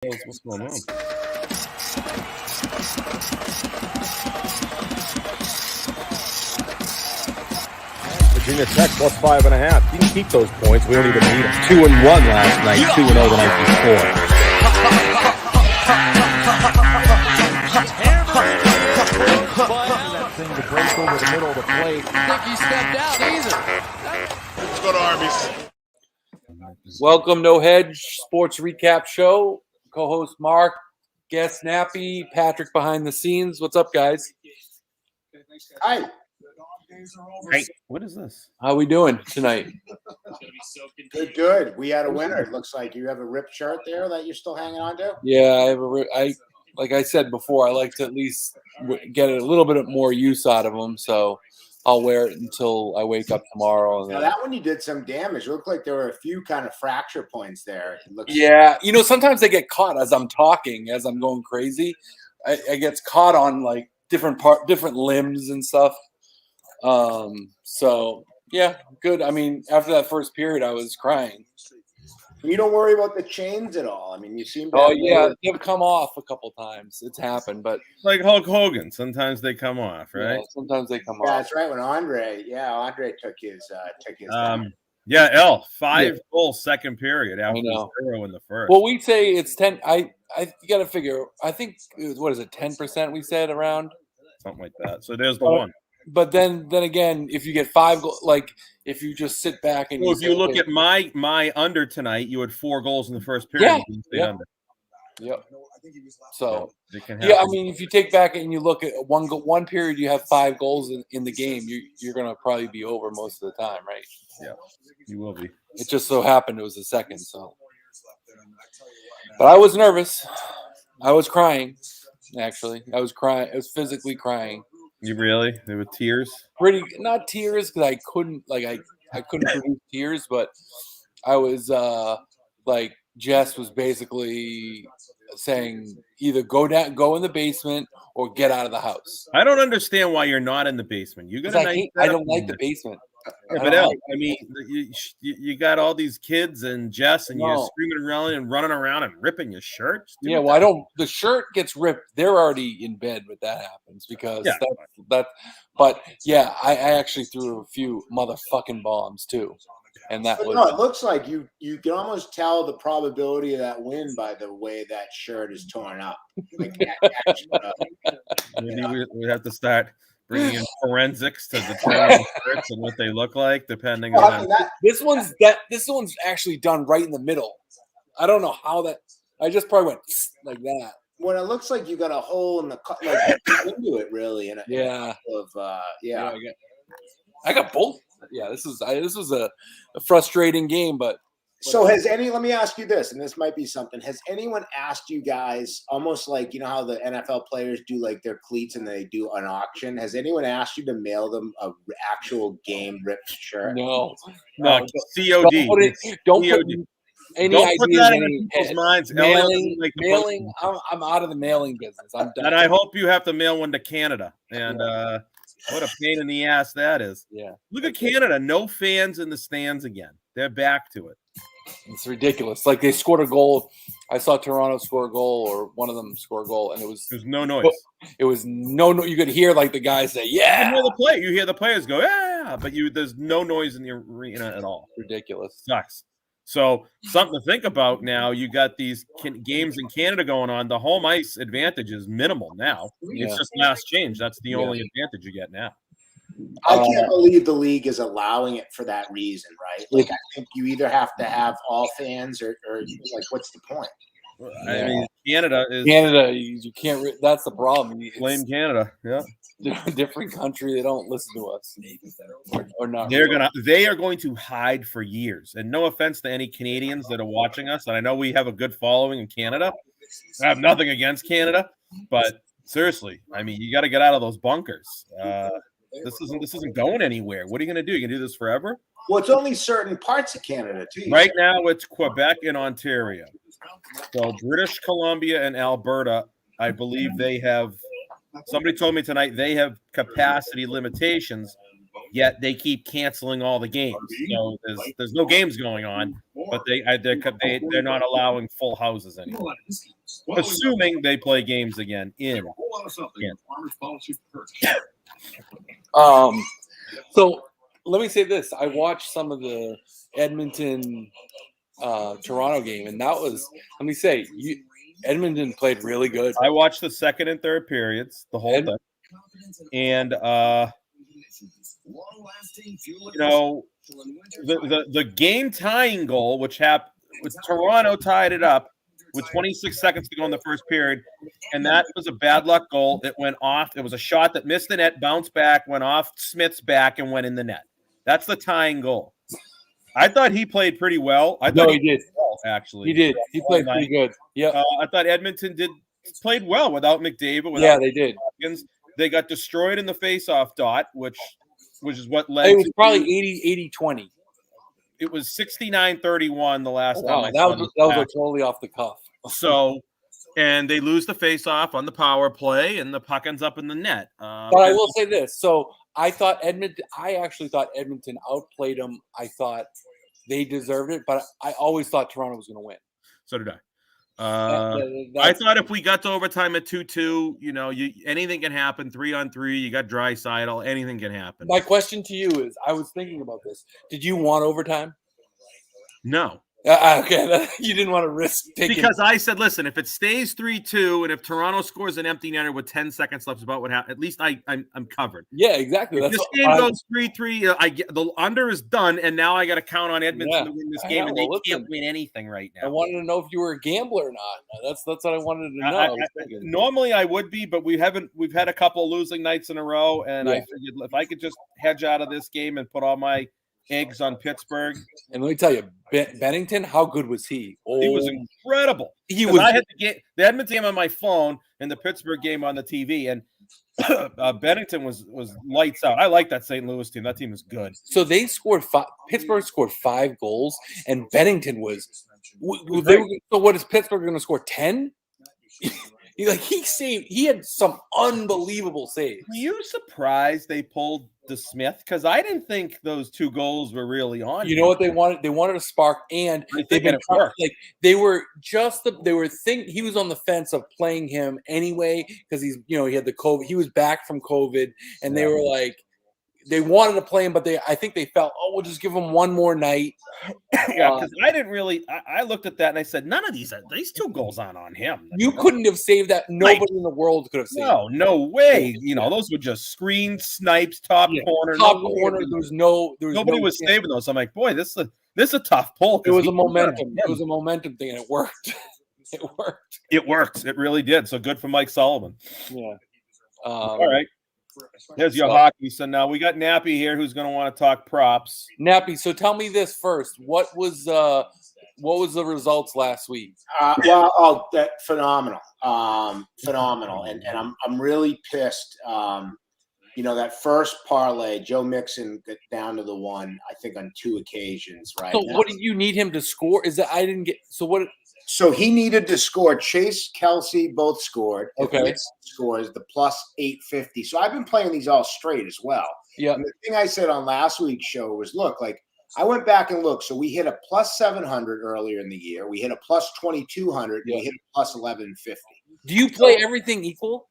What's going on? Virginia Tech plus 5.5. You can keep those points. We don't even need them. 2-1 last night. 2-0 the night before. That thing to break over the middle of the plate. I think he stepped out either. Let's go to Arby's. Welcome, No Hedge Sports Recap Show. Co-host Mark, guest Snappy, Patrick behind the scenes. What's up, guys? Hi. Hey, what is this? How we doing tonight? Good. We had a winner. It looks like you have a ripped shirt there that you're still hanging on to. Yeah, like I said before, I like to at least get a little bit more use out of them. So I'll wear it until I wake up tomorrow. Now that one you did some damage. It looked like there were a few kind of fracture points there. It looks Yeah, sometimes they get caught as I'm talking, as I'm going crazy. I gets caught on like different limbs and stuff. So yeah, good. I mean, after that first period, I was crying. You don't worry about the chains at all. I mean, you seem to. Oh yeah, they've come off a couple times. It's happened, but Like Hulk Hogan. Sometimes they come off, right? yeah, sometimes they come Yeah, off. that's right. When Andre took his. Yeah, L 5-goal second period after know. 0 in the first. Well, we say it's 10. You got to figure. I think what is it? 10%. We said around. Something like that. So there's the one. But then again, if you get 5 goals, like if you just sit back and So if you look at my under tonight, you had 4 goals in the first period. Yeah. Yep. So It can yeah, I happen. mean, if you take back and you look at one period, you have 5 goals in the game. You're gonna probably be over most of the time, right? Yeah, you will be. It just so happened it was the second. So, but I was nervous. I was crying. Actually, I was crying. I was physically crying. You really? There were tears. Pretty not tears because I couldn't I couldn't produce tears, but I was like Jess was basically saying either go in the basement or get out of the house. I don't understand why you're not in the basement. You got a nice I don't like the basement. Yeah, but El, I mean, you got all these kids and Jess, and you're No. screaming around and running around and ripping your shirts. Yeah, well, I don't. The shirt gets ripped. They're already in bed when that happens because Yeah. that. But yeah, I actually threw a few motherfucking bombs too, and that But was no, it looks like you can almost tell the probability of that win by the way that shirt is torn up. Like, Maybe we have to start bringing in forensics to determine the shirts and what they look like, depending Well, I on. mean, that, this one's actually done right in the middle. I don't know how that. I just probably went like that. when it looks like you got a hole in the like into it really. Yeah. Yeah. I got both. Yeah, this was a frustrating game, but So let me ask you this, and this might be something. Has anyone asked you guys, almost like, you know how the NFL players do like their cleats and they do an auction? Has anyone asked you to mail them a actual game ripped shirt? no. COD. Don't put COD. any Don't put ideas that in in any people's head. minds. Mailing. I'm out of the mailing business. I'm done. And I hope you have to mail one to Canada. And what a pain in the ass that is. Yeah. Look at Canada. No fans in the stands again. They're back to it. It's ridiculous. Like they scored a goal. I saw Toronto score a goal, or one of them score a goal, and There's no noise. it was no. You could hear like the guys say, "Yeah." You hear the players go, "Yeah," but there's no noise in the arena at all. Ridiculous. Sucks. So something to think about now. You got these games in Canada going on. The home ice advantage is minimal now. Yeah. It's just last change. That's the only advantage you get now. I can't believe the league is allowing it for that reason, right? Like, I think you either have to have all fans or like, what's the point? I mean, Canada is You can't. That's the problem. blame Canada. Yeah, Different country. They don't listen to us, or not. They are going to hide for years. And no offense to any Canadians that are watching us, and I know we have a good following in Canada. I have nothing against Canada, but seriously, I mean, you got to get out of those bunkers. This isn't going anywhere. What are you going to do? You can do this forever? Well, it's only certain parts of Canada too. Right now, it's Quebec and Ontario. So British Columbia and Alberta, I believe they have. Somebody told me tonight they have capacity limitations yet they keep canceling all the games. So there's no games going on, but they're not allowing full houses anymore. Assuming they play games again in. So let me say this: I watched some of the Edmonton Toronto game, and that was, let me say, Edmonton played really good. I watched the second and third periods, the whole thing, and the game tying goal, which happened with Toronto, tied it up with 26 seconds to go in the first period, and that was a bad luck goal. It went off. It was a shot that missed the net, bounced back, went off Smith's back, and went in the net. That's the tying goal. I thought he played pretty well. He did. Well, actually, He did. He played pretty good. Yeah. I thought Edmonton played well without McDavid. Yeah, they did. Hopkins. They got destroyed in the faceoff dot, which is what led. It was probably 80-20. It was 69-31 the last Wow, time. that was totally off the cuff. So, and they lose the faceoff on the power play, and the puck ends up in the net. But I will say this: so I actually thought Edmonton outplayed them. I thought they deserved it, but I always thought Toronto was going to win. So did I. I thought if we got to overtime at 2-2, anything can happen. 3-on-3, you got Draisaitl, anything can happen. My question to you is: I was thinking about this. Did you want overtime? No. Okay, you didn't want to risk taking. Because I said, listen, if it stays 3-2, and if Toronto scores an empty netter with 10 seconds left, about what happened, at least I'm covered. Yeah, exactly. If this game goes 3-3, I get the under is done, and now I got to count on Edmonton to win this game, and they can't win anything right now. I wanted to know if you were a gambler or not. That's what I wanted to know. Normally I would be, but we've had a couple of losing nights in a row, and I figured if I could just hedge out of this game and put all my eggs on Pittsburgh. And let me tell you, Bennington, how good was he? He was incredible. I had the Edmonton game on my phone and the Pittsburgh game on the TV, and Bennington was lights out. I like that St. Louis team. That team is good. So they scored Pittsburgh scored 5 goals, and Bennington was. So what is Pittsburgh going to score? 10? He had some unbelievable saves. Were you surprised they pulled DeSmith? Because I didn't think those 2 goals were really on. You know what they wanted? They wanted a spark, and they've been he was on the fence of playing him anyway because he had the COVID. He was back from COVID, and they were like, they wanted to play him, but I think they felt, we'll just give him one more night. Yeah, because I didn't really. I looked at that and I said, none of these 2 goals aren't on him. You couldn't have saved that. Nobody in the world could have saved. No way. Those were just screen snipes, top corner. Nobody was saving those. I'm like, boy, this is a tough pull. It was a momentum. It was a momentum thing, and it worked. It worked. It really did. So good for Mike Sullivan. Yeah. All right. There's your hockey. So now we got Nappy here, who's going to want to talk props. Nappy, so tell me this first: what was the results last week? Phenomenal, phenomenal, and I'm really pissed. That first parlay, Joe Mixon got down to the 1, I think, on 2 occasions. Right. So what did you need him to score? Is that I didn't get? So what? So he needed to score. Chase, Kelsey both scored. Okay. Scores the plus 850. So I've been playing these all straight as well. Yeah. And the thing I said on last week's show was, look, I went back and looked. So we hit a plus 700 earlier in the year. We hit a plus 2200. Yeah. We hit a plus 1150. Do you play everything equal?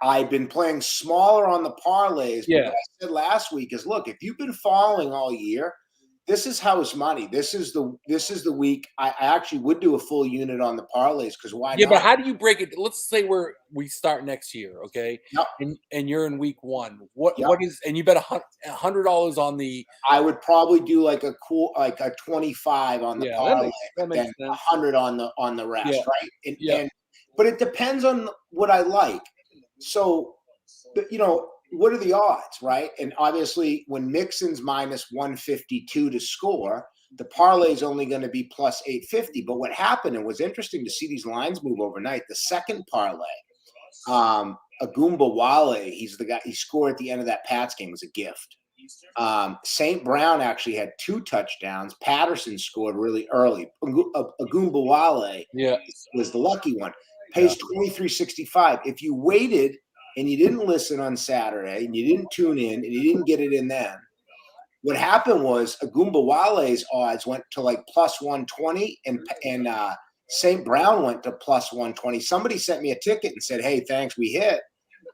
I've been playing smaller on the parlays. Yeah. What I said last week is, look, if you've been following all year, this is house money. This is the week. I actually would do a full unit on the parlays because why not? Yeah, but how do you break it? Let's say we start next year, okay? Yep. And you're in week 1. What is? And you bet $100 on the. I would probably do like a 25 on the parlay, that makes then sense. 100 on the rest, right? But it depends on what I like. So, what are the odds, right? And obviously, when Mixon's minus 152 to score, the parlay is only going to be plus 850. But what happened, and was interesting to see these lines move overnight, the second parlay, Agumba Wale, he's the guy, he scored at the end of that Pats game, was a gift. St. Brown actually had 2 touchdowns. Patterson scored really early. Agumba Wale was the lucky one. Pays $23.65. If you waited and you didn't listen on Saturday, and you didn't tune in, and you didn't get it in then, what happened was Agumbawale's odds went to like plus 120, and St. Brown went to plus 120. Somebody sent me a ticket and said, "Hey, thanks, we hit,"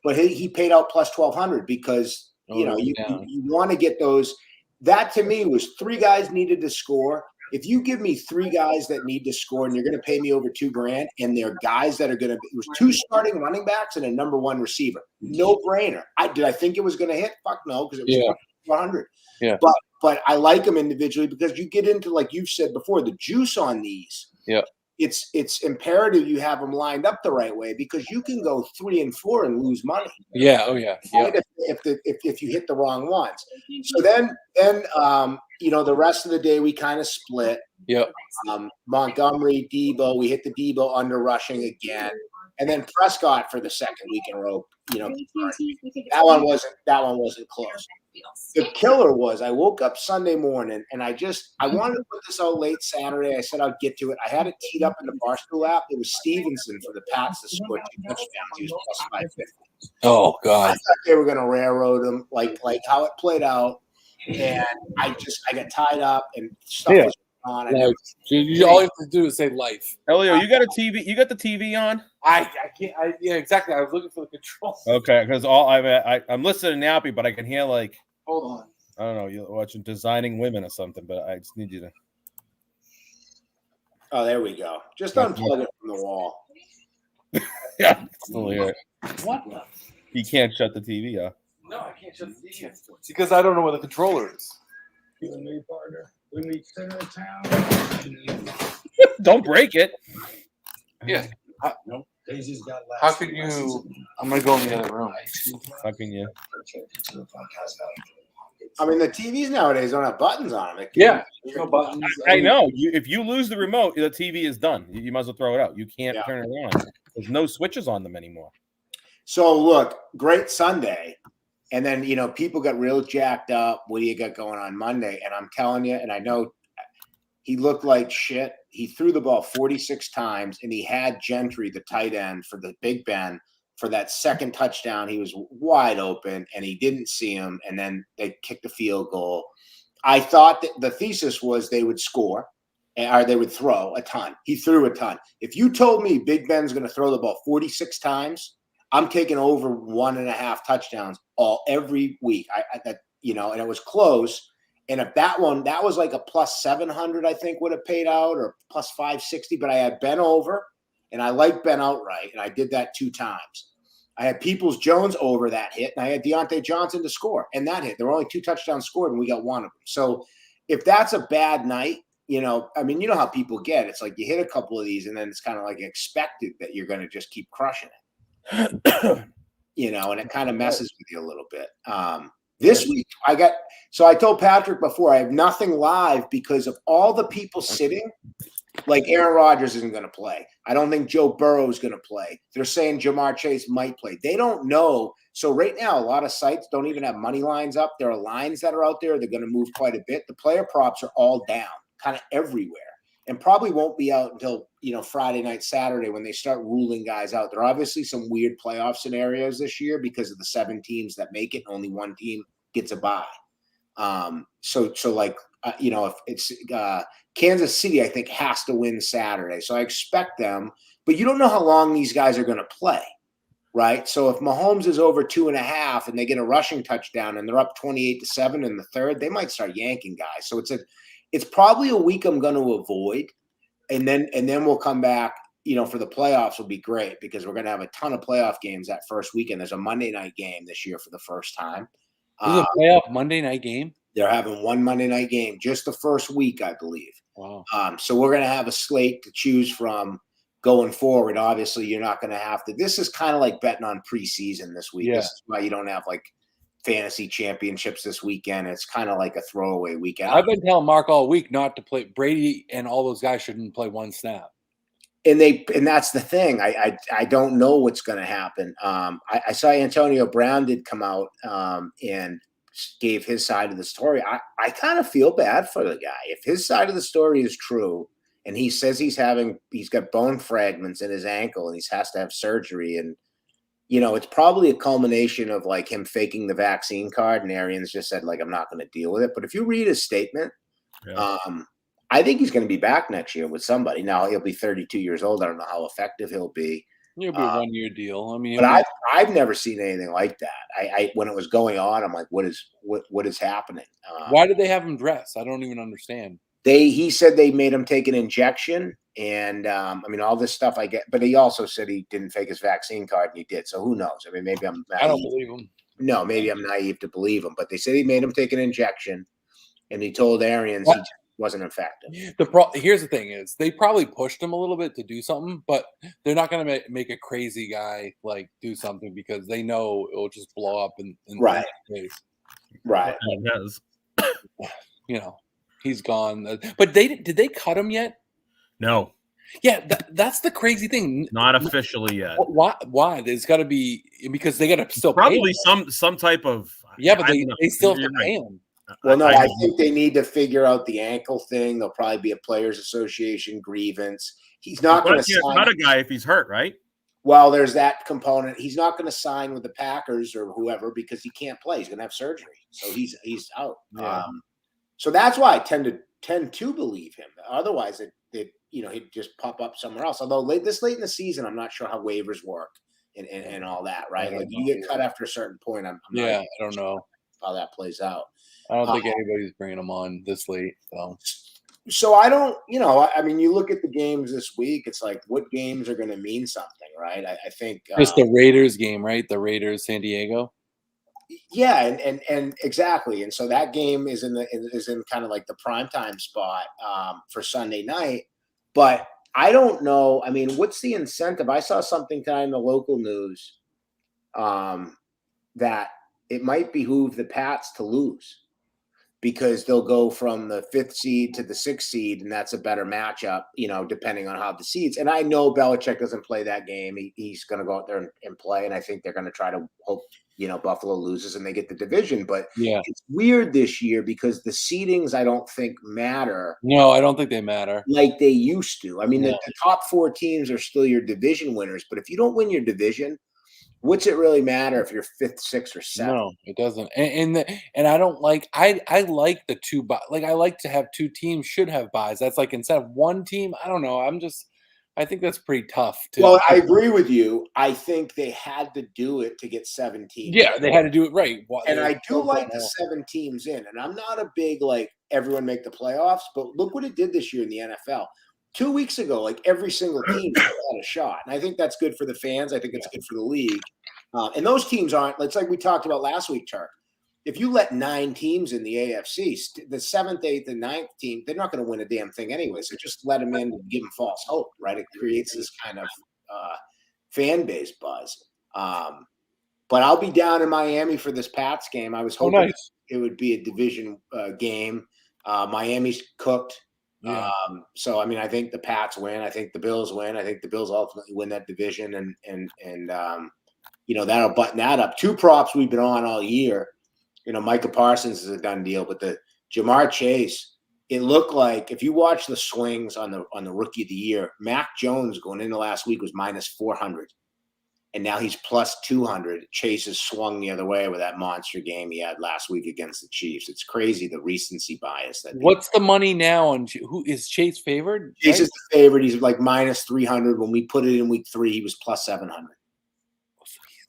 but he paid out plus 1,200 because you want to get those. That to me was 3 guys needed to score. If you give me 3 guys that need to score and you're going to pay me over $2,000, and they're guys that are going to be, it was 2 starting running backs and a number 1 receiver, no brainer. Did I think it was going to hit? Fuck no, because it was 100. Yeah. But I like them individually because you get into, like you've said before, the juice on these. Yeah. It's imperative you have them lined up the right way because you can go 3 and 4 and lose money. Yeah. Oh yeah. Yeah. Right? If you hit the wrong ones. So then the rest of the day we kind of split. Yeah. Montgomery, Debo, we hit the Debo under rushing again, and then Prescott for the second week in a row. That one wasn't close. The killer was I woke up Sunday morning and I wanted to put this out late Saturday. I said I'd get to it. I had it teed up in the Barstool app. It was Stevenson for the Pats that scored 2 touchdowns. He was plus 550. Oh God! I thought they were going to railroad him, like how it played out, and I got tied up and stuff was on. All you have to do is say life. Elio, you got a TV? You got the TV on? I can't. Yeah, exactly. I was looking for the control. Okay, because I'm listening to Nappy, but I can hear like. Hold on. I don't know. You're watching Designing Women or something, but I just need you to. Oh, there we go. Just unplug it from the wall. Yeah, still hear it. What the? You can't shut the TV off. No, I can't shut the TV. It's because I don't know where the controller is. You and me, partner. We meet center of town. Don't break it. Yeah. Nope. Daisy's got last. How can you? I'm gonna go in the other room. How can you? I mean, the TVs nowadays don't have buttons on them. Yeah. There's no buttons. I know. If you lose the remote, the TV is done. You might as well throw it out. You can't turn it on. There's no switches on them anymore. So look, great Sunday. And then, people got real jacked up. What do you got going on Monday? And I'm telling you, and I know he looked like shit. He threw the ball 46 times, and he had Gentry, the tight end for the Big Ben, for that second touchdown. He was wide open, and he didn't see him, and then they kicked a field goal. I thought that the thesis was they would score, or they would throw a ton. He threw a ton. If you told me Big Ben's going to throw the ball 46 times, I'm taking over 1.5 touchdowns every week. And it was close. And if that was like a plus 700, I think would have paid out, or plus 560. But I had Ben over, and I like Ben outright, and I did that 2 times. I had Peoples-Jones over that hit, and I had Deontay Johnson to score, and that hit. There were only 2 touchdowns scored, and we got 1 of them. So if that's a bad night, you know how people get. It's like you hit a couple of these, and then it's kind of like expected that you're going to just keep crushing it. And it kind of messes with you a little bit. This week I told Patrick before, I have nothing live because of all the people sitting. Like Aaron Rodgers isn't going to play. I don't think Joe Burrow is going to play. They're saying Jamar Chase might play. They don't know. So right now, a lot of sites don't even have money lines up. There are lines that are out there. They're going to move quite a bit. The player props are all down, kind of everywhere, and probably won't be out until Friday night, Saturday when they start ruling guys out. There are obviously some weird playoff scenarios this year because of the 7 teams that make it. Only 1 team gets a bye. If it's Kansas City, I think has to win Saturday. So I expect them, but you don't know how long these guys are going to play, right? So if Mahomes is over 2.5 and they get a rushing touchdown and they're up 28-7 in the third, they might start yanking guys. So it's probably a week I'm going to avoid. And then we'll come back, for the playoffs will be great because we're going to have a ton of playoff games that first weekend. There's a Monday night game this year for the first time. Is it a playoff Monday night game? They're having 1 Monday night game just the first week, I believe. Wow. So we're going to have a slate to choose from going forward. Obviously, you're not going to have to. This is kind of like betting on preseason this week. Yeah. This is why you don't have like fantasy championships this weekend. It's kind of like a throwaway weekend. I've been telling Mark all week not to play. Brady and all those guys shouldn't play 1 snap. And that's the thing. I don't know what's going to happen. I saw Antonio Brown did come out and gave his side of the story. I kind of feel bad for the guy. If his side of the story is true and he says he's got bone fragments in his ankle and he has to have surgery, and it's probably a culmination of like him faking the vaccine card, and Arians just said like, I'm not going to deal with it. But if you read his statement, I think he's going to be back next year with somebody. Now he'll be 32 years old. I don't know how effective he'll be. It'll be a 1-year deal. I mean, but I've never seen anything like that. I when it was going on, I'm like, what is happening? Why did they have him dress? I don't even understand. He said they made him take an injection, and I mean all this stuff I get, but he also said he didn't fake his vaccine card, and he did. So who knows? I mean, maybe I'm naive. I don't believe him. No, maybe I'm naive to believe him, but they said he made him take an injection, and he told Arians he just wasn't effective. Here's the thing: is they probably pushed him a little bit to do something, but they're not going to make a crazy guy like do something because they know it will just blow up in Right. their face. Right. He's gone. But did they cut him yet? No, Yeah, that's the crazy thing. not officially yet. Why? There's got to be because they got to still Probably pay him. some type of. Yeah, but I don't know. they still have to You're pay right. him. Well, no, I think they need to figure out the ankle thing. There'll probably be a players' association grievance. He's not going to sign. Cut a guy if he's hurt, right? Well, there's that component. He's not going to sign with the Packers or whoever because he can't play. He's going to have surgery, so he's out. Yeah. So that's why I tend to believe him. Otherwise, he'd just pop up somewhere else. Although this late in the season, I'm not sure how waivers work and all that. Right? Like you get cut after a certain point. I'm not I don't know how that plays out. I don't think anybody's bringing him on this late. So I don't, I mean, you look at the games this week, it's like what games are going to mean something, right? I think Just the Raiders game, right? The Raiders, San Diego. Yeah, and exactly. And so that game is in kind of like the primetime spot for Sunday night. But I don't know. I mean, what's the incentive? I saw something kind of in the local news that it might behoove the Pats to lose, because they'll go from the 5th seed to the 6th seed, and that's a better matchup, depending on how the seeds. And I know Belichick doesn't play that game. He's going to go out there and play, and I think they're going to try to hope, Buffalo loses and they get the division. But it's weird this year because the seedings I don't think matter. No, I don't think they matter like they used to. I mean, the top 4 teams are still your division winners, but if you don't win your division, what's it really matter if you're 5th, 6th, or 7th? No, it doesn't. And I don't like. I like the 2 buys. Like I like to have 2 teams should have buys. That's like instead of 1 team. I don't know. I think that's pretty tough. Well, I agree with you. I think they had to do it to get 7 teams. Yeah, they had to do it right. And I do like the 7 teams in. And I'm not a big everyone make the playoffs, but look what it did this year in the NFL. 2 weeks ago, every single team had a shot. And I think that's good for the fans. I think it's good for the league. And those teams aren't, it's like we talked about last week, Turk. If you let 9 teams in the AFC, the 7th, 8th, and 9th team, they're not going to win a damn thing anyway. So just let them in and give them false hope, right? It creates this kind of fan base buzz. But I'll be down in Miami for this Pats game. I was hoping it would be a division game. Miami's cooked. Yeah. So I mean, I think the Pats win. I think the Bills win. I think the Bills ultimately win that division, and that'll button that up. 2 props we've been on all year. Micah Parsons is a done deal, but the Jamar Chase, it looked like if you watch the swings on the rookie of the year, Mac Jones going into last week was -400, and now he's +200. Chase has swung the other way with that monster game he had last week against the Chiefs. It's crazy the recency bias. What's the money now on who is Chase favored? Chase is the favorite. He's like -300. When we put it in week 3, he was +700.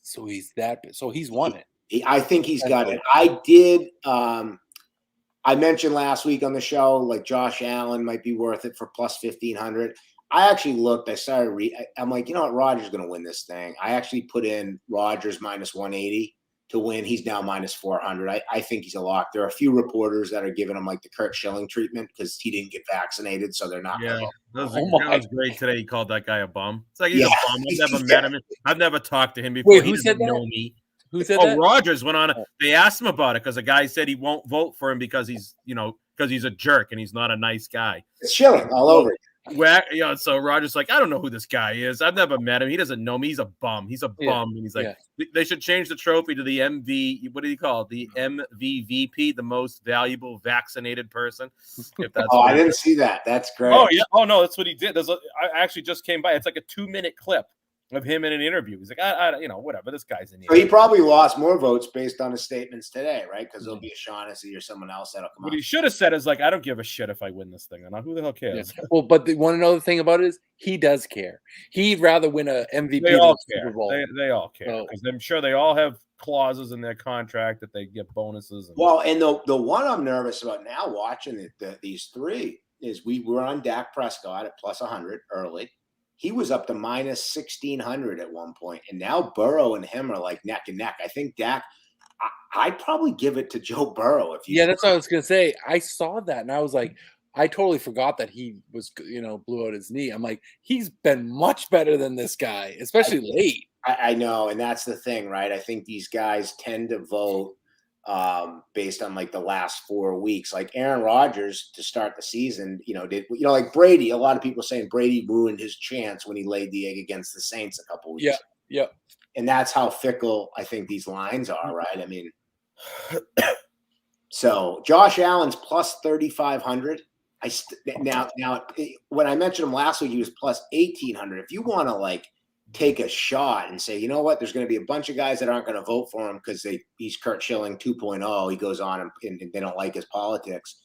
So he's so he's won it. I think he's got it. I did. I mentioned last week on the show, Josh Allen might be worth it for +1,500. I actually looked. I started I'm like, you know what? Rodgers is going to win this thing. I actually put in Rodgers -180 to win. He's now -400. I think he's a lock. There are a few reporters that are giving him the Kurt Schilling treatment because he didn't get vaccinated, so they're not. Yeah, that was great today. He called that guy a bum. It's like he's a bum. I've never met him. I've never talked to him before. Wait, he who said that? know me. Who said that? Rodgers went on. They asked him about it because the guy said he won't vote for him because he's a jerk and he's not a nice guy. It's Schilling all over it. So Rodgers I don't know who this guy is. I've never met him. He doesn't know me. He's a bum. He's a bum. And he's like, they should change the trophy to the MV. What do you call it? The MVVP, the most valuable vaccinated person. If that's I didn't see that. That's great. Oh yeah. Oh no, that's what he did. I actually just came by. It's like a 2-minute clip of him in an interview. He's like, I whatever. This guy's in So he here. probably lost more votes based on his statements today, right? Because there'll be a Shaughnessy or someone else that'll come What out. he should have said is like, I don't give a shit if I win this thing or not. Who the hell cares? Yeah. Well, but the one another thing about it is he does care. He'd rather win a MVP They than all a Super care. Bowl. They all care So- because I'm sure they all have clauses in their contract that they get bonuses. And, Well, and the one I'm nervous about now watching these three is we were on Dak Prescott at plus 100 early. He was up to minus 1,600 at one point, and now Burrow and him are like neck and neck. I think Dak. I'd probably give it to Joe Burrow if you. Yeah, that's what I was gonna say. I saw that and I was like, I totally forgot that he was, blew out his knee. I'm like, he's been much better than this guy, especially late. I know, and that's the thing, right? I think these guys tend to vote based on like the last 4 weeks. Like Aaron Rodgers to start the season, like Brady. A lot of people saying Brady ruined his chance when he laid the egg against the Saints a couple weeks. Yeah. And that's how fickle I think these lines are, right? I mean, so Josh Allen's plus 3,500. Now, when I mentioned him last week, he was plus 1,800. If you want to like take a shot and say, you know what, there's going to be a bunch of guys that aren't going to vote for him because he's Kurt Schilling 2.0. He goes on and they don't like his politics.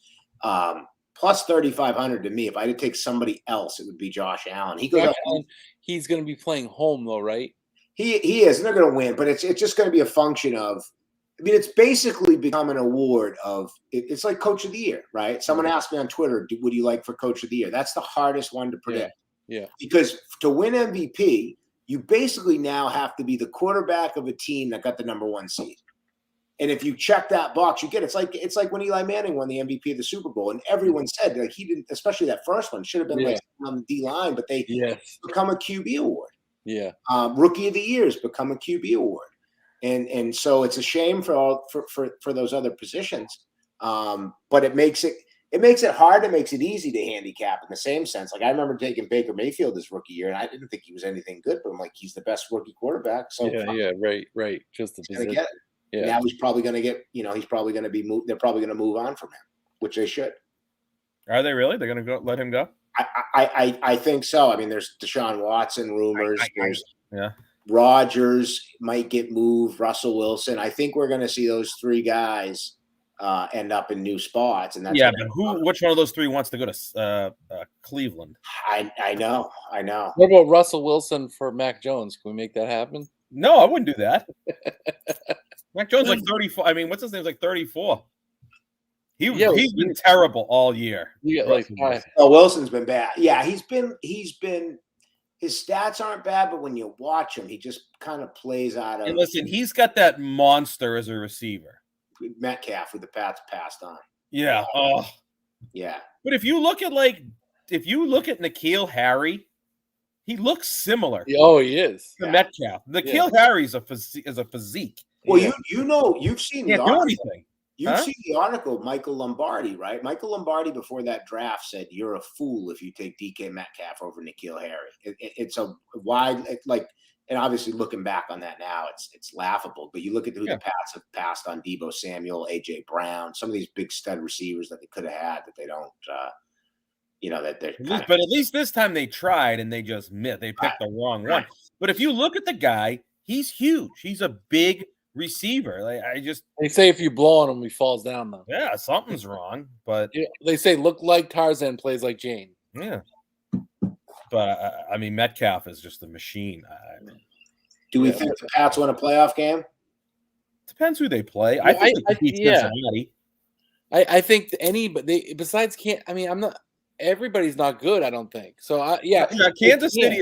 Plus 3,500 to me. If I had to take somebody else, it would be Josh Allen. He goes Josh up. Allen, he's gonna be playing home though, right? He is, and they're going to win, but it's just going to be a function of. I mean, it's basically become an award of. It's like Coach of the Year, right? Someone asked me on Twitter, "Would you like for Coach of the Year?" That's the hardest one to predict. Yeah. Because to win MVP, you basically now have to be the quarterback of a team that got the number one seed. And if you check that box, you get it. It's like when Eli Manning won the MVP of the Super Bowl, and everyone said like he didn't, especially that first one, should have been like on the D line, but they become a QB award. Yeah. Rookie of the Year has become a QB award, and so it's a shame for those other positions. But it makes it hard. It makes it easy to handicap in the same sense. Like I remember taking Baker Mayfield this rookie year, and I didn't think he was anything good, but I'm like, he's the best rookie quarterback. So right. Just the position. Get it. Yeah. Now he's probably going to get. He's probably going to be moved. They're probably going to move on from him, which they should. Are they really? They're going to let him go? I think so. I mean, there's Deshaun Watson rumors. There's yeah. Rodgers might get moved. Russell Wilson. I think we're going to see those three guys end up in new spots. And that's but which one of those three wants to go to Cleveland? I know. What about Russell Wilson for Mac Jones? Can we make that happen? No, I wouldn't do that. Mac Jones like 34. I mean, what's his name? Like 34. He's been terrible all year. Wilson's been bad. Yeah, he's been his stats aren't bad, but when you watch him, he just kind of plays out of. And listen, he's got that monster as a receiver. Metcalf, who the Pats passed on. Yeah. Oh. Yeah. But if you look at N'Keal Harry, he looks similar. Oh, he is. To Metcalf. N'Keal Harry is a physique. Well, you've seen Can't do anything. You've seen the article of Michael Lombardi, right? Michael Lombardi before that draft said, "You're a fool if you take DK Metcalf over N'Keal Harry." It's a wide and obviously looking back on that now, it's laughable. But you look at who the Pats have passed on: Deebo Samuel, AJ Brown, some of these big stud receivers that they could have had that they don't. But at least this time they tried and they just missed. They picked the wrong one. But if you look at the guy, he's huge. He's a big receiver. They say if you blow on him, he falls down though. Yeah, something's wrong. But they say look like Tarzan, plays like Jane. Yeah. But I mean, Metcalf is just a machine. Do we think the Pats win a playoff game? Depends who they play. I think they beat Cincinnati. I think anybody besides I'm not. Everybody's not good, I don't think. So, Kansas City.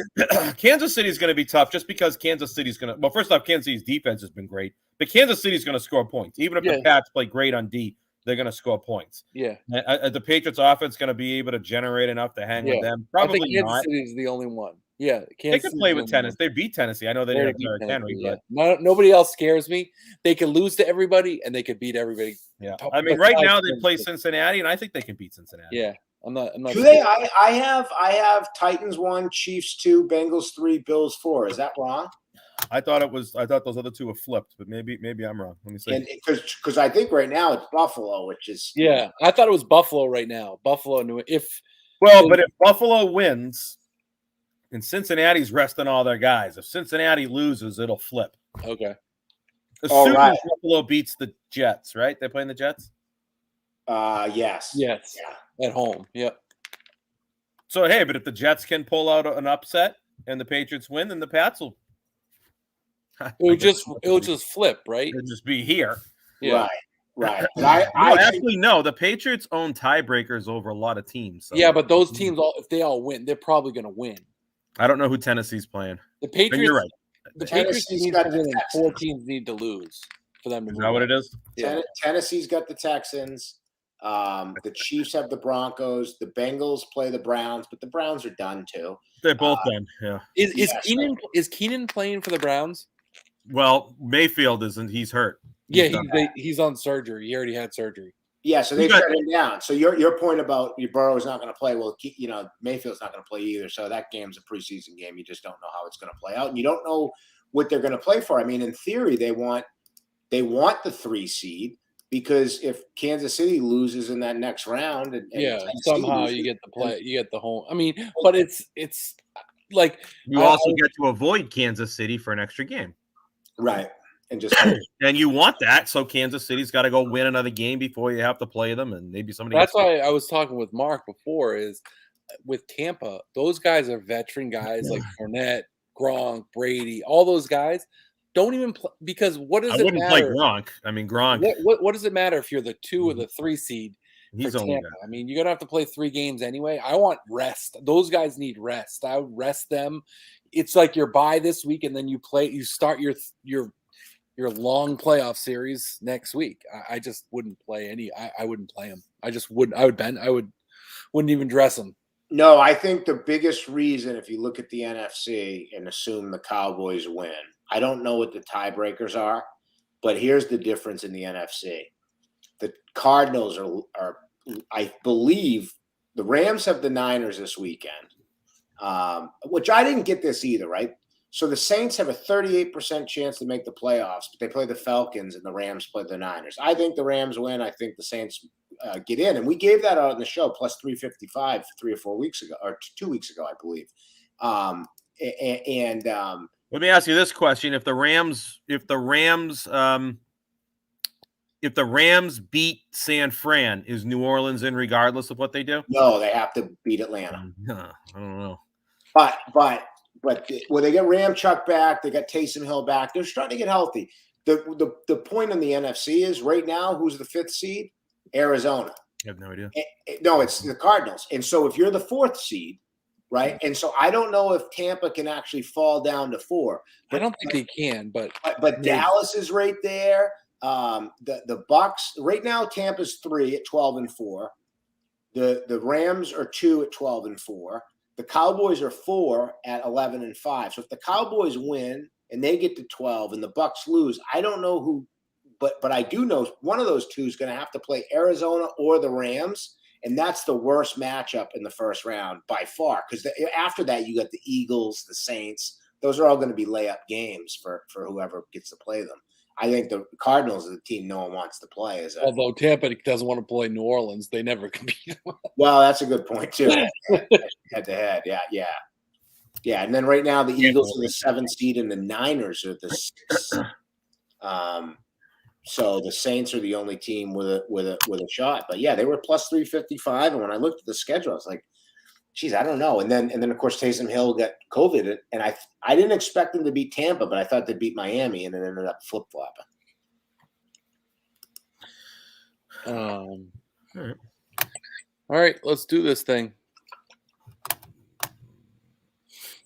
Kansas City is going to be tough just because Kansas City's going to. Well, first off, Kansas City's defense has been great, but Kansas City's going to score points. Even if the Pats play great on D, they're going to score points. Yeah. The Patriots' offense going to be able to generate enough to hang with them. Probably I think Kansas City is the only one. Yeah, they could play with Tennessee. They beat Tennessee. I know they didn't have Derrick Henry, but nobody else scares me. They can lose to everybody, and they could beat everybody. Yeah, I mean, right now they play Cincinnati, and I think they can beat Cincinnati. Yeah. I'm not. Do they? I have Titans 1, Chiefs 2, Bengals 3, Bills 4. Is that wrong? I thought those other two were flipped, but maybe I'm wrong. Let me see. Because I think right now it's Buffalo, which is I thought it was Buffalo right now. Buffalo knew it. But if Buffalo wins, And Cincinnati's resting all their guys. If Cincinnati loses, it'll flip. Okay. Assuming right. Buffalo beats the Jets, right? They're playing the Jets? Yes. Yes. Yeah. At home. Yep. So, hey, but if the Jets can pull out an upset and the Patriots win, then the Pats will It'll just flip, right? It'll just be here. Yeah. Right. But I think, actually, no. The Patriots own tiebreakers over a lot of teams. So. Yeah, but those teams, if they all win, they're probably going to win. I don't know who Tennessee's playing. The But Patriots, you're right. the Patriots Tennessee's need got to the win, and Texans. 4 teams need to lose for them to Is move that what on. it is? Yeah. Tennessee's got the Texans. The Chiefs have the Broncos. The Bengals play the Browns, but the Browns are done too. They're both done. Yeah. Is Keenan playing for the Browns? Well, Mayfield isn't. He's hurt. Yeah, done. he's on surgery. He already had surgery. Yeah, so they got- shut him down. So your point about Burrow's not going to play, well, Mayfield's not going to play either. So that game's a preseason game. You just don't know how it's going to play out, and you don't know what they're going to play for. I mean, in theory, they want the 3 seed because if Kansas City loses in that next round, and Yeah, Tennessee somehow loses, you get the play, you get the home. I mean, but it's like You also get to avoid Kansas City for an extra game. right, and just And you want that, so Kansas City's got to go win another game before you have to play them, and maybe somebody. that's why I was talking with Mark before. Is with Tampa, those guys are veteran guys like Fournette, Gronk, Brady. All those guys don't even play because what does I it wouldn't play matter? Gronk. I mean, Gronk. What does it matter if you're the 2 or the 3 seed? He's for only Tampa? got. I mean, you're gonna have to play 3 games anyway. I want rest. Those guys need rest. I would rest them. It's like you're bye this week, and then you start your long playoff series next week. I just wouldn't play any. I wouldn't play them. I just wouldn't. I wouldn't even dress them. No, I think the biggest reason, if you look at the NFC and assume the Cowboys win, I don't know what the tiebreakers are, but here's the difference in the NFC. The Cardinals are I believe, the Rams have the Niners this weekend, which I didn't get this either, right? So the Saints have a 38% chance to make the playoffs, but they play the Falcons and the Rams play the Niners. I think the Rams win. I think the Saints get in. And we gave that out on the show, plus 355 3 or 4 weeks ago, or 2 weeks ago, I believe. Let me ask you this question: If the Rams beat San Fran, is New Orleans in regardless of what they do? No, they have to beat Atlanta. I don't know. But when they get Ramchuk back, they got Taysom Hill back. They're starting to get healthy. The point in the NFC is right now, who's the 5th seed? Arizona. I have no idea. No, it's the Cardinals. And so if you're the 4th seed, right? And so I don't know if Tampa can actually fall down to 4. I don't think they can, but Dallas is right there. The Bucks right now, Tampa's 3 at 12-4. The Rams are 2 at 12-4. The Cowboys are 4 at 11-5. So if the Cowboys win and they get to 12 and the Bucks lose, I don't know who, but I do know one of those two is going to have to play Arizona or the Rams, and that's the worst matchup in the first round by far. Because after that, you got the Eagles, the Saints. Those are all going to be layup games for whoever gets to play them. I think the Cardinals are the team no one wants to play. Although Tampa doesn't want to play New Orleans, they never compete. Well, that's a good point too. Head to head, yeah. And then right now the Eagles are the 7th seed and the Niners are the 6th. So the Saints are the only team with a shot. But yeah, they were plus 355, and when I looked at the schedule, I was like, geez, I don't know. And then of course Taysom Hill got COVID, and I didn't expect them to beat Tampa, but I thought they'd beat Miami, and it ended up flip flopping. All right, let's do this thing.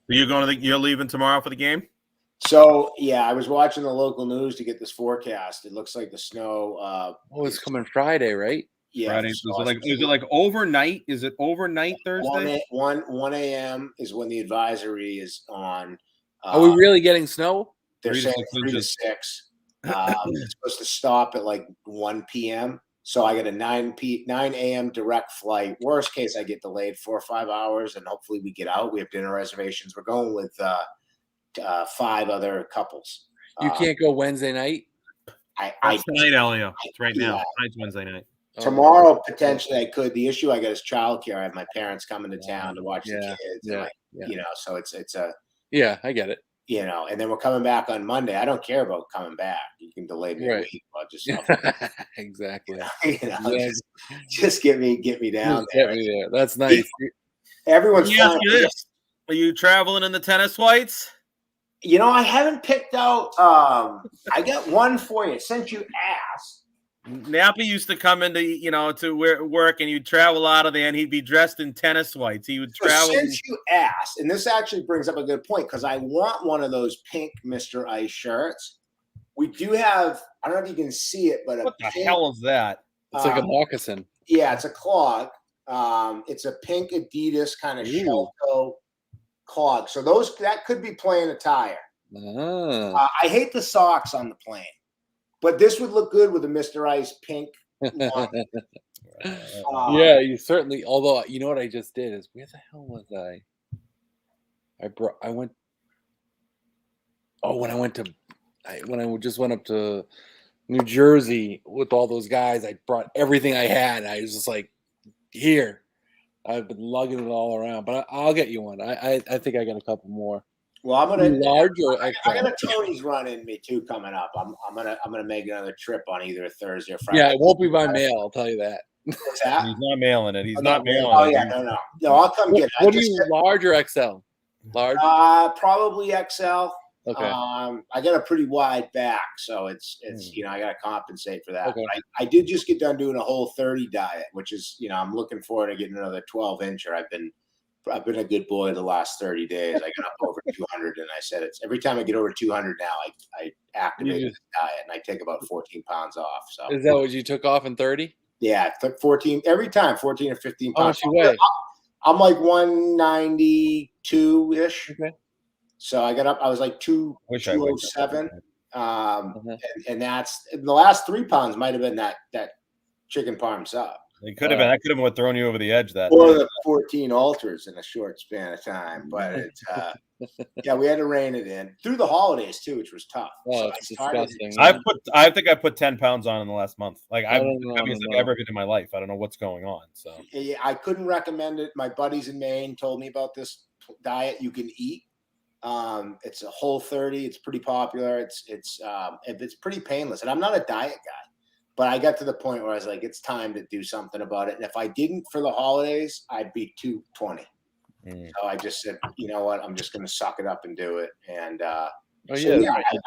You're leaving tomorrow for the game? So yeah, I was watching the local news to get this forecast. It looks like the snow. It's coming Friday, right? Yeah. Friday. Is it like overnight? Is it overnight Thursday? 1 a.m. is when the advisory is on. Are we really getting snow? They're 3 to saying 6 3 to inches. 6. It's supposed to stop at like 1 p.m. So I get a 9 a.m. direct flight. Worst case, I get delayed 4 or 5 hours, and hopefully we get out. We have dinner reservations. We're going with 5 other couples. You can't go Wednesday night. I It's tonight, Elio. It's right now. Yeah. Tonight's Wednesday night. Tomorrow, potentially, I could. The issue I got is childcare. I have my parents coming to town to watch the kids. And so it's a. Yeah, I get it. And then we're coming back on Monday. I don't care about coming back. You can delay me a week. I'll just exactly. Just get me down there. Get me there. That's nice. Everyone's fine. Are you traveling in the tennis whites? I haven't picked out. I got one for you. Since you asked. Nappy used to come into, to work, and you'd travel out of there, and he'd be dressed in tennis whites. He would travel. Since you asked, and this actually brings up a good point, because I want one of those pink Mr. Ice shirts. We do have, I don't know if you can see it, but what the hell is that? It's like a moccasin. Yeah, it's a clog. It's a pink Adidas kind of shell toe clog. So that could be plain attire. I hate the socks on the plane. But this would look good with a Mr. Ice pink. Yeah, you certainly. Although, you know what I just did is, where the hell was I? When I just went up to New Jersey with all those guys, I brought everything I had. I was just like, here. I've been lugging it all around, but I'll get you one. I think I got a couple more. Well, I'm gonna large or I got a Tony's run in me too coming up. I'm gonna make another trip on either Thursday or Friday. Yeah, it won't be by mail. I'll tell you that. What's that? He's not mailing it. He's not mailing it. Oh it. yeah, no. I'll come get it. What are you, large or XL? Large. Probably XL. Okay. I got a pretty wide back, so it's I got to compensate for that. Okay. I did just get done doing a whole 30 diet, which is I'm looking forward to getting another 12-incher. I've been a good boy the last 30 days. I got up over 200, and I said it's every time I get over 200 now, I activate the diet, and I take about 14 pounds off. So is that what you took off in 30? Yeah, 14 every time, 14 or 15 pounds. How much you weigh? I'm like 192-ish. Okay. So I got up. I was like 207. And that's the last 3 pounds might have been that chicken parm sub. It could have been. That could have what thrown you over the edge. That or the 14 altars in a short span of time. But it's we had to rein it in through the holidays too, which was tough. Oh, it's disgusting. I think I put 10 pounds on in the last month. Like I've ever hit in my life. I don't know what's going on. So yeah, I couldn't recommend it. My buddies in Maine told me about this diet you can eat. It's a Whole30. It's pretty popular. It's pretty painless. And I'm not a diet guy, but I got to the point where I was like, it's time to do something about it. And if I didn't for the holidays, I'd be 220. So I just said, you know what? I'm just going to suck it up and do it. And I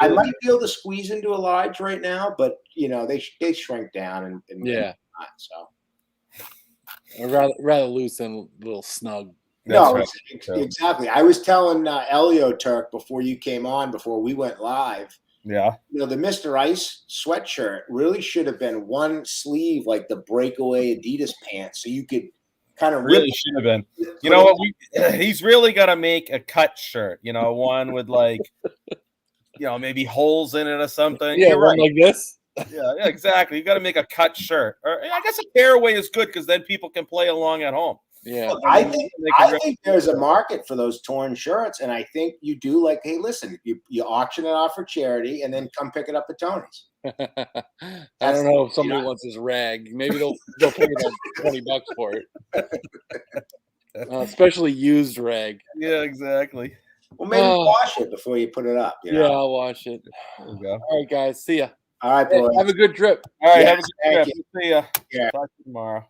might be able to squeeze into a large right now, but they shrink down and not, so I'd rather loose than a little snug. No, exactly. I was telling Elio Turk before you came on, before we went live. Yeah. The Mr. Ice sweatshirt really should have been one sleeve, like the breakaway Adidas pants, so you could kind of really should have been. You know what? He's really got to make a cut shirt. One with like, maybe holes in it or something. Yeah, right. Like this. Yeah, exactly. You got to make a cut shirt, or I guess a tearaway is good because then people can play along at home. Yeah, look, I think there's a market for those torn shirts, and I think you do like, hey, listen, you auction it off for charity, and then come pick it up at Tony's. I don't know if somebody wants this rag. Maybe they'll pay about $20 for it, especially used rag. Yeah, exactly. Well, maybe wash it before you put it up. Yeah, I'll wash it. There you go. All right, guys. See ya. All right, boys. Have a good trip. All right, have a good trip. See ya. Yeah. Talk to you tomorrow.